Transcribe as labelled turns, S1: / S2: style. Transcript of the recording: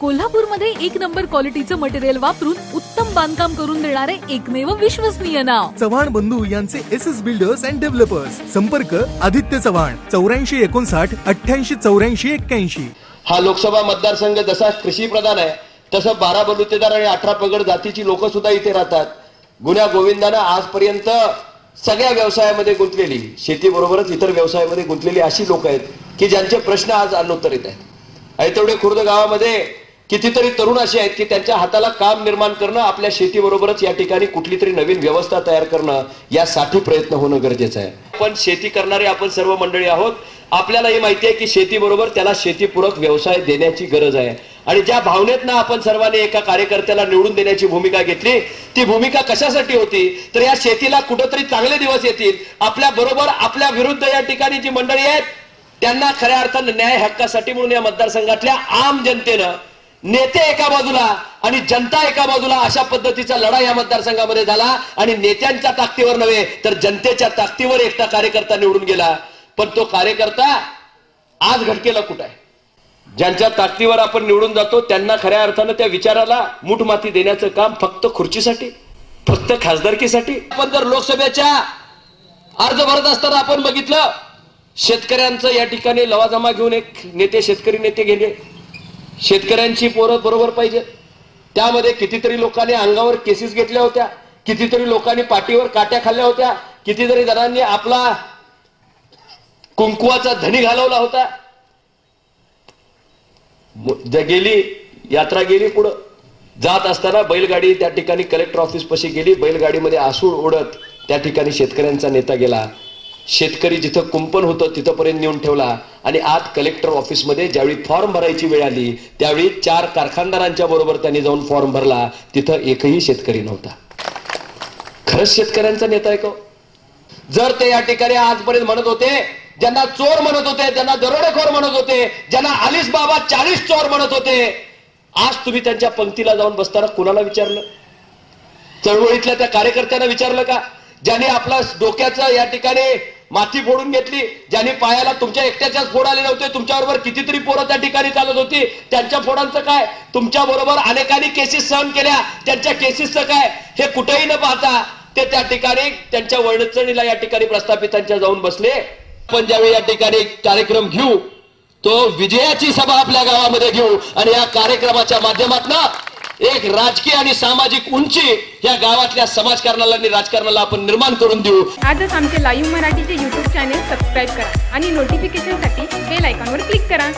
S1: कोल्हापूरमध्ये एक नंबर क्वालिटीचं मटेरियल वापरून उत्तम बांधकाम करून देणारे एकमेव विश्वसनीय नाव
S2: चव्हाण बंधू यांचे SS बिल्डर्स अँड डेव्हलपर्स. संपर्क आदित्य चव्हाण 8459 88 84 81.
S3: हा लोकसभा मतदारसंघ जसा कृषी प्रधान आहे तसं 12 बलुतेदार आणि 18 पगड जातीची लोक सुद्धा इथे राहतात. गुन्ह्या गोविंदानं आजपर्यंत सगळ्या व्यवसायामध्ये गुंतलेली, शेतीबरोबरच इतर व्यवसायामध्ये गुंतलेली अशी लोक आहेत की ज्यांचे प्रश्न आज अनुत्तरित आहेत. ऐतवडे खुर्द गावामध्ये कितीतरी तरुण असे आहेत की त्यांच्या हाताला काम निर्माण करणं, आपल्या शेतीबरोबरच या ठिकाणी कुठली तरी नवीन व्यवस्था तयार करणं यासाठी प्रयत्न होणं गरजेचं आहे. पण शेती करणारे आपण सर्व मंडळी आहोत. आपल्याला हे माहिती आहे की शेतीबरोबर त्याला शेतीपूरक व्यवसाय देण्याची गरज आहे. आणि ज्या भावनेतनं आपण सर्वांनी एका कार्यकर्त्याला निवडून देण्याची भूमिका घेतली, ती भूमिका कशासाठी होती तर या शेतीला कुठेतरी चांगले दिवस येतील. आपल्या बरोबर आपल्या विरुद्ध या ठिकाणी जी मंडळी आहेत त्यांना खऱ्या अर्थानं न्याय हक्कासाठी म्हणून या मतदारसंघातल्या आम जनतेनं नेते एका बाजूला आणि जनता एका बाजूला अशा पद्धतीचा लढा या मतदारसंघामध्ये झाला. आणि नेत्यांच्या ताकदीवर नव्हे तर जनतेच्या ताकदीवर एकटा कार्यकर्ता निवडून गेला. पण तो कार्यकर्ता आज घटकेला कुठं आहे? ज्यांच्या ताकदीवर आपण निवडून जातो त्यांना खऱ्या अर्थानं त्या विचाराला मूठमाती देण्याचं काम फक्त खुर्चीसाठी, फक्त खासदारकीसाठी. आपण जर लोकसभेच्या अर्ज भरत असताना आपण बघितलं शेतकऱ्यांचं या ठिकाणी लवाजमा घेऊन एक नेते, शेतकरी नेते गेले. शेतकऱ्यांची पोरं बरोबर पाहिजे. त्यामध्ये कितीतरी लोकांनी अंगावर केसेस घेतल्या होत्या, कितीतरी लोकांनी पाठीवर काट्या खाल्ल्या होत्या, कितीतरी जणांनी आपला कुंकुवाचा धनी घालवला होता. गेली यात्रा, गेली पुढं जात असताना बैलगाडी त्या ठिकाणी कलेक्टर ऑफिस पाशी गेली. बैलगाडीमध्ये आसूड ओढत त्या ठिकाणी शेतकऱ्यांचा नेता गेला. शेतकरी जिथं कुंपण होतं तिथंपर्यंत नेऊन ठेवला. आणि आज कलेक्टर ऑफिसमध्ये ज्यावेळी फॉर्म भरायची वेळ आली त्यावेळी 4 कारखानदारांच्या बरोबर त्यांनी जाऊन फॉर्म भरला. तिथं एकही शेतकरी नव्हता. खरंच शेतकऱ्यांचा नेता आहे का? जर ते या ठिकाणी आजपर्यंत म्हणत होते, ज्यांना चोर म्हणत होते, ज्यांना दरोडेखोर म्हणत होते, ज्यांना आलिस बाबा 40 चोर म्हणत होते, आज तुम्ही त्यांच्या पंक्तीला जाऊन बसताना कुणाला विचारलं? चळवळीतल्या त्या कार्यकर्त्यांना विचारलं का? ज्यांनी आपला डोक्याचं या ठिकाणी माती फोडून घेतली, ज्यांनी पायाला तुमच्या एकट्याच्याच फोड आले नव्हते, तुमच्याबरोबर कितीतरी पोरं त्या ठिकाणी चालत होती, त्यांच्या फोडांचं काय? तुमच्या बरोबर अनेकांनी केसेस सहन केल्या, त्यांच्या केसेसचं काय? हे कुठेही न पाहता ते त्या ठिकाणी त्यांच्या वळणचणीला या ठिकाणी प्रस्थापितांच्या जाऊन बसले. पण ज्यावेळी या ठिकाणी कार्यक्रम घेऊ तो विजयाची सभा आपल्या गावामध्ये घेऊ आणि या कार्यक्रमाच्या माध्यमातून एक राजकीय आणि सामाजिक उंची या गावातल्या समाजकारणाला आणि राजकारणाला आपण निर्माण करून देऊ.
S4: आजच आमचे लाईव्ह मराठीचे YouTube चॅनेल सबस्क्राईब करा आणि नोटिफिकेशनसाठी बेल आयकॉनवर क्लिक करा.